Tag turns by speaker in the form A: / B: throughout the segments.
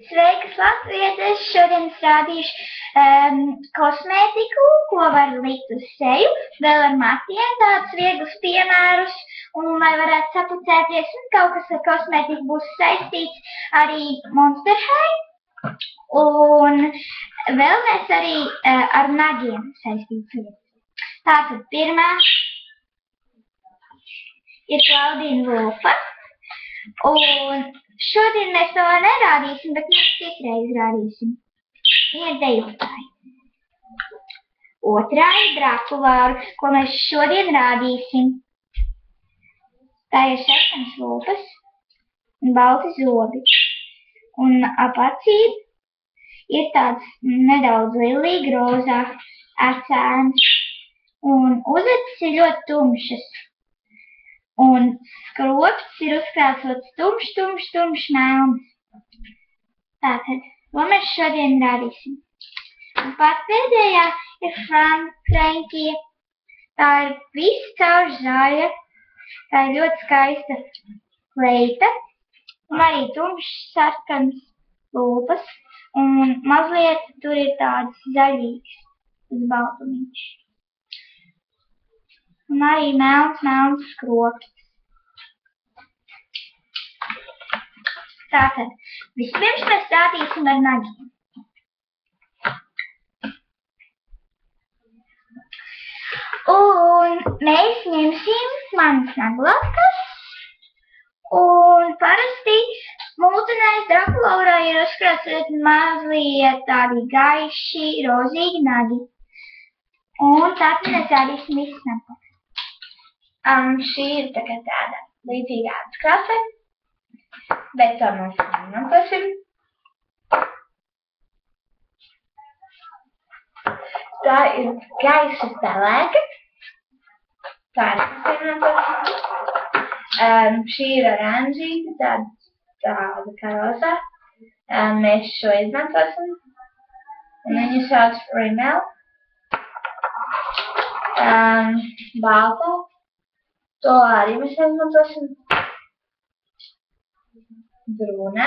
A: Sveikas, latvietes! Šodien es rādīšu kosmētiku, ko var likt uz seju, vēl ar matiem, tādus vieglus piemērus, un lai varētu sapucēties, un kaut kas ar kosmētiku būs saistīts arī Monster High, un vēl mēs arī ar nagiem saistīts lietas. Tātad pirmā ir Klaudīna Vulfa, un šodien mēs to nerādīsim, bet mēs citreiz rādīsim. Viņa ir dejotāja. Otrā ir Drakulāra, ko mēs šodien rādīsim. Tā ir sarkanas lūpas un balti zobi. Un ap acīm ir tāds nedaudz lilīgi rozā acēns. Un uzacis ir ļoti tumšas. Un skrops ir uzkrāsots tumšs melns. Tātad, ko mēs šodien rādīsim? Un pat pēdējā ir Frankija. Tā ir viss caur zaļa. Tā ir ļoti skaista kleita. Un arī tumšs sarkans lūpas. Un mazliet tur ir tāds zaļīgs uz baltumiņš. Un arī melns skrops. Tātad, vispirms mēs rādīsim ar nagiem. Un mēs ņemsim manas naglakas. Un parasti mūtenais Drakulaurai ir uzkrāts mazliet tādi gaiši, rozīgi nagi. Un tātad mēs rādīsim visas naglakas. Šī ir tagad tāda līdzīga krāsa, bet to mēs nemantosim. Tā ir gaisa pelēka. Tā ir nemantosim. Šī ir oranžīga, tāda kā rozā. Mēs šo izmantosim. Un viņu sauc Rimmel. Balta. To arī mēs izmantosim. Brūnā.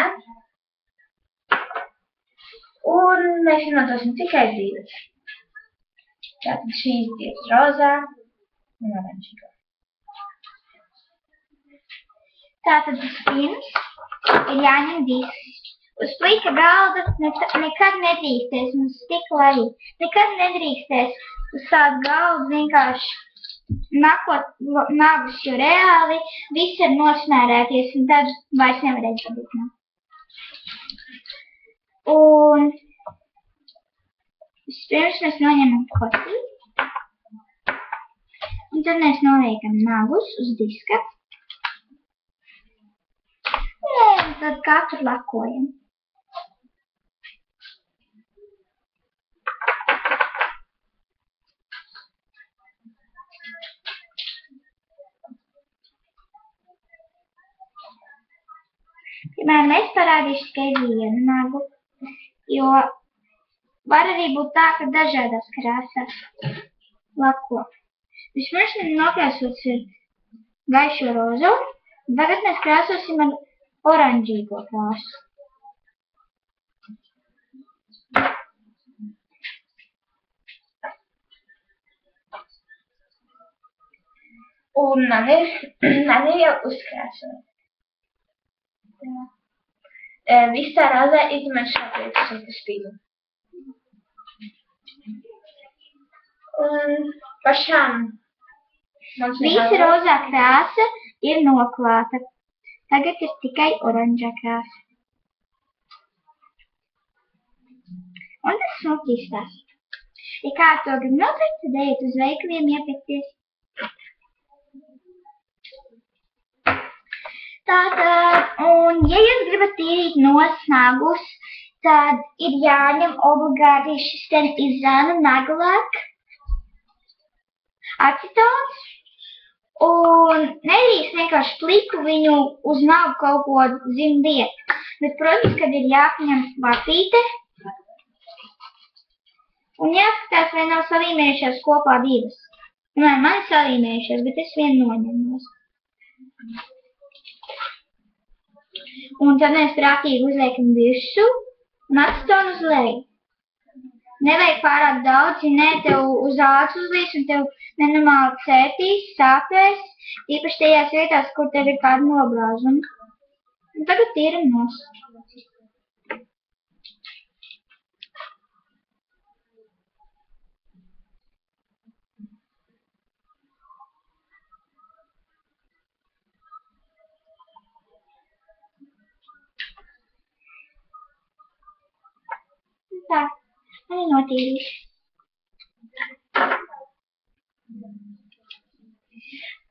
A: Un mēs izmantosim tikai divas. Tātad šīs divas rozā un oranžīgā. Tātad vispirms ir jāņem disks. Uz plika galda nekad nedrīkstēs, un uz stikla arī. Nekad nedrīkstēs uz tādu galdu vienkārši nakot nagus, jo reāli viss var nosmērēties, un tad vairs nevarēs dabūt nagu. Un vispirms mēs noņemam kotli, un tad mēs noliekam nagus uz diska, un tad katru lakojam. Piemēram, es parādīšu tikai vienu nagu, jo var arī būt tā, ka dažādās krāsās lako. Vispirms mēs nokrāsots ir gaišo rozu, un tagad mēs krāsosim ar oranžīgo krāsu. Un man ir jau uzkrāsot. Viss tā rozā izmēr šāpēc šeit spīdu. Un pašām visa rozā krāsa ir noklāta. Tagad ir tikai oranžā krāsa. Un tas smuki izstāsta. Ja kāds to grib nopirkt, tad ejiet uz veikaliem iepirkties. Tātad, un ja jūs gribat tīrīt nost nagus, tad ir jāņem obligāti šis ten izrāna naglāk, acetons, un nedrīkst vienkārši pliku viņu uz nagu kaut ko liet. Bet, protams, kad ir jāpaņem vatīte, un jāskatās, vai nav salīmējušās kopā divas. Man ir salīmējušās, bet es vienu noņemos. Un tad mēs prātīgi uzliekam virsū un atstonu uz leju. Nevajag pārāk daudz, ja ne, tev uz ādas uzlīs un tev nenormāli cētīs, sāpēs, īpaši tajās vietās, kur tev ir kāda nobrāzuma. Un tagad tīram nost. Tā, arī notīrīšu.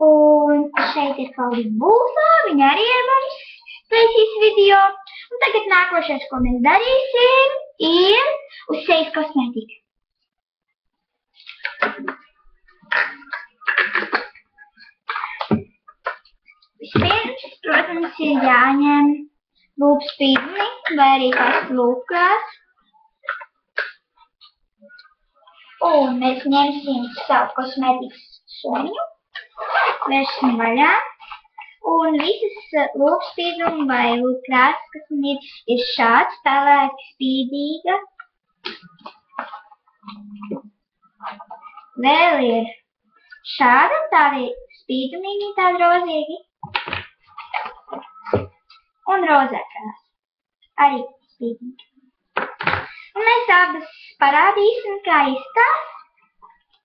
A: Un šeit ir kaut kāda būsā, viņa arī ar mums taisīs video. Un tagad nākošais, ko mēs darīsim, ir uz sejas kosmētika. Vispirms, protams, ir jāņem lūpspīdni vai arī kāds lūpkrās. Un mēs ņemsim savu kosmētikas somiņu, vērsim vaļā. Un visas lūpspīdumi vai lūpkrāsas, kas man ir šāds, pelēki, spīdīga. Vēl ir šāda, tādi spīdumīgi, tādi rozīgi. Un rozā krāsa, arī spīdīgi. Un mēs abas parādīsim, kā izstās,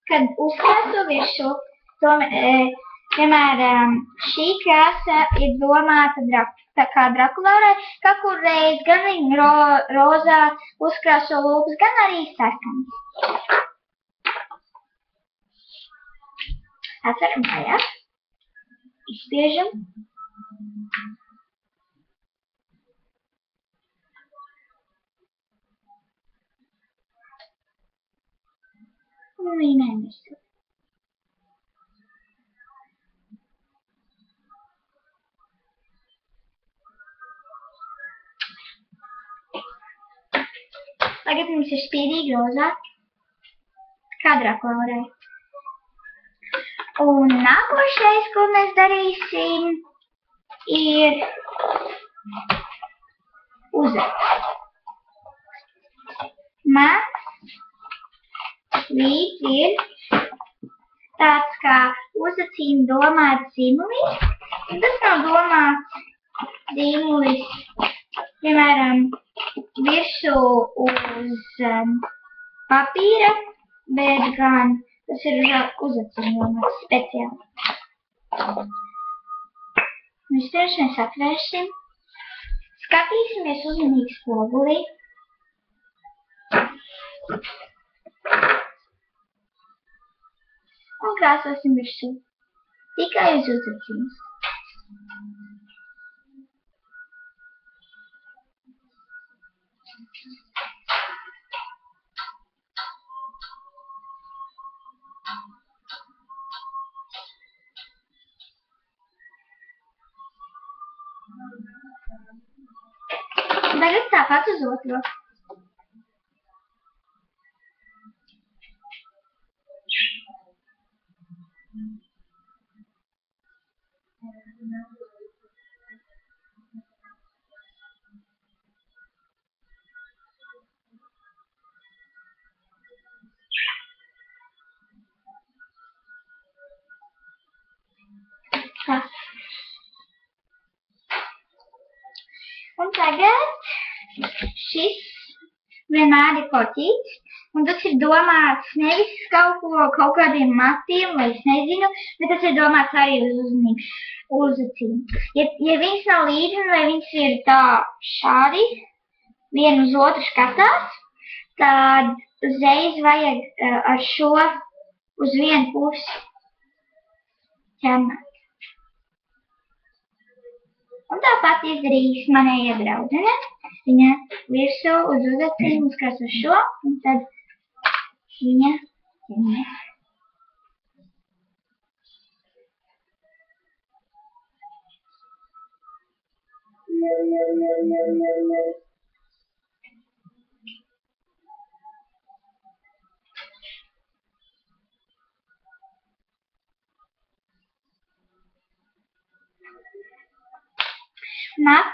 A: kad uzkrāso virsū. Piemēram, šī krāsa ir domāta kā Drakulaurai, kā kur reiz gan viņa rozā uzkrāso lūpas, gan arī sarkanas. Atveram vaļā, izspiežam. Un mīnējam visu. Tagad mums ir spīdīgi rozā, kā Drakulaurai. Un nākošais, ko mēs darīsim, ir uzraksts. Mans līdz ir tāds kā uzacīm domāts zīmulis. Un tas nav domāts zīmulis, piemēram, virsū uz papīra, bet gan tas ir uzacīm domāts speciāli. Vispirms mēs atvērsim, skatīsimies uzmanīgi spogulī. Un krāsosim virsū, tikai uz uzacīm. Tagad tāpat uz otro. Tā. Un tagad šis vienmēr ir koķīts, un tas ir domāts nevis kaut kādiem matiem, vai es nezinu, bet tas ir domāts arī uz acīm. Ja viņas nav līdzi, vai viņas ir tā šādi, vienu uz otru skatās, tad uzreiz vajag ar šo uz vienu pusi ķernāt. Un tāpat izdarīs manējā draudzene. Viņa virsū uz uzacīm uzkrāso šo, un tad viņa ķernē.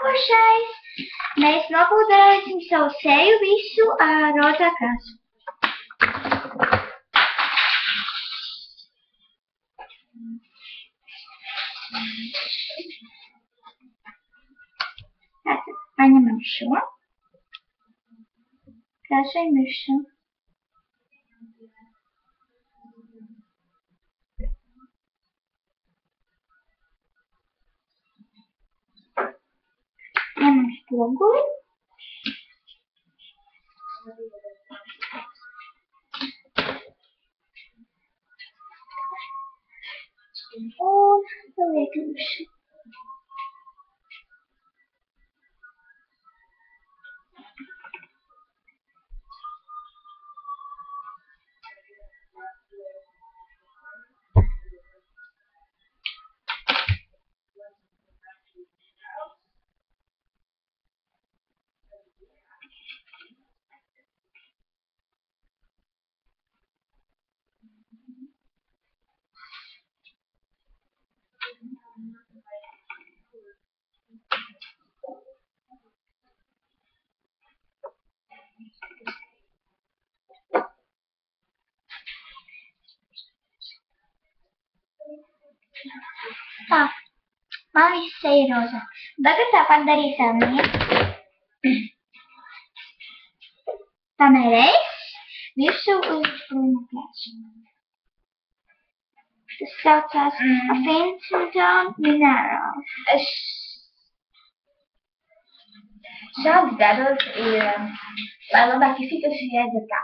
A: nākošais. Mēs nopūdēsim savu seju visu rozā krāsu. Tātad paņemam šo. Krāsojam virsū. Ņemam spoguli. Un paliekam virsū. Tā, man viss seja rozā. Tagad tāpat darīsim pamērēs virsū uz brūnu krāsu. Tas saucās Affinton Mineral.
B: Šāds darbs ir, lai labāk izskatītos iedzertā.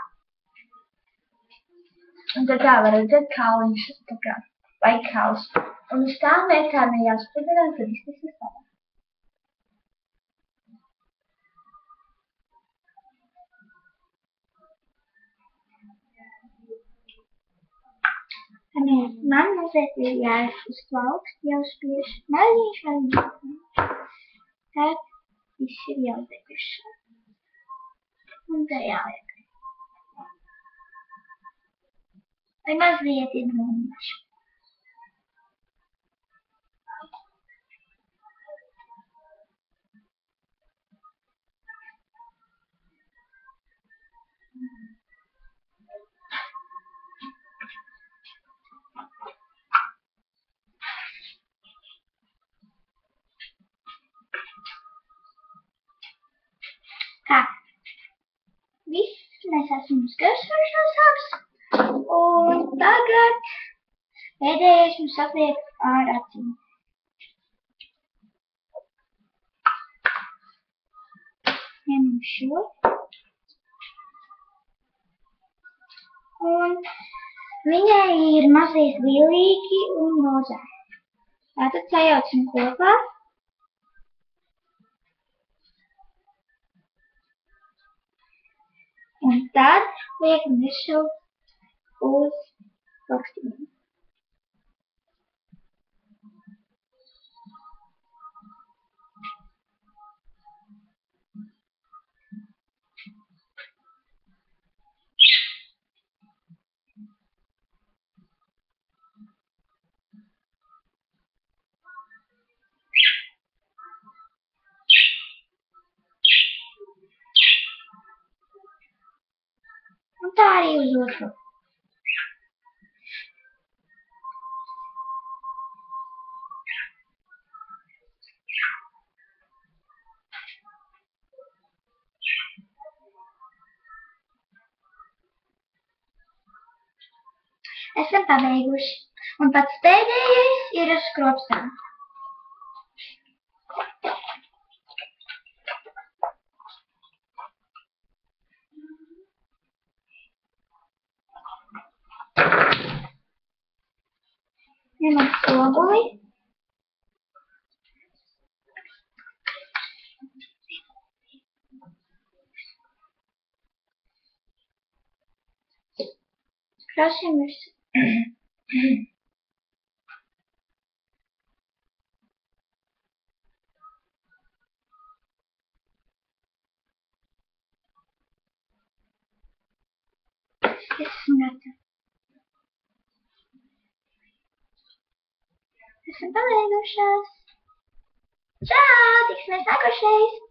B: Un tad tā var redzēt kauliņus, tā kā vaikkauls. Un uz tām vietām ir jāspudrē, kad izskatīsies labāk.
A: Man mazliet ir jāuz plaukst, jāuzspiež maziņš. Tad viss ir jāuzdeguši. Un tā jāliek. Vai mazliet ir brūniņš. Tā. Viss mēs esam uzgaršojušos abus. Un tagad pēdējais mums atliek ar acīm. Ņemam šo. Un viņai ir mazliet vilīgi un rozā. Tātad sajaucam kopā. Un tad liekam virsū uz plaukstiņiem. Un tā arī uz otru. Esam pabeiguši. Un pats pēdējais ir uz skropstām. Ņemam spoguli. Krāsojam virsū. Esam gatavi. Esam pabeigušās. Čau! Tiksimies nākošreiz!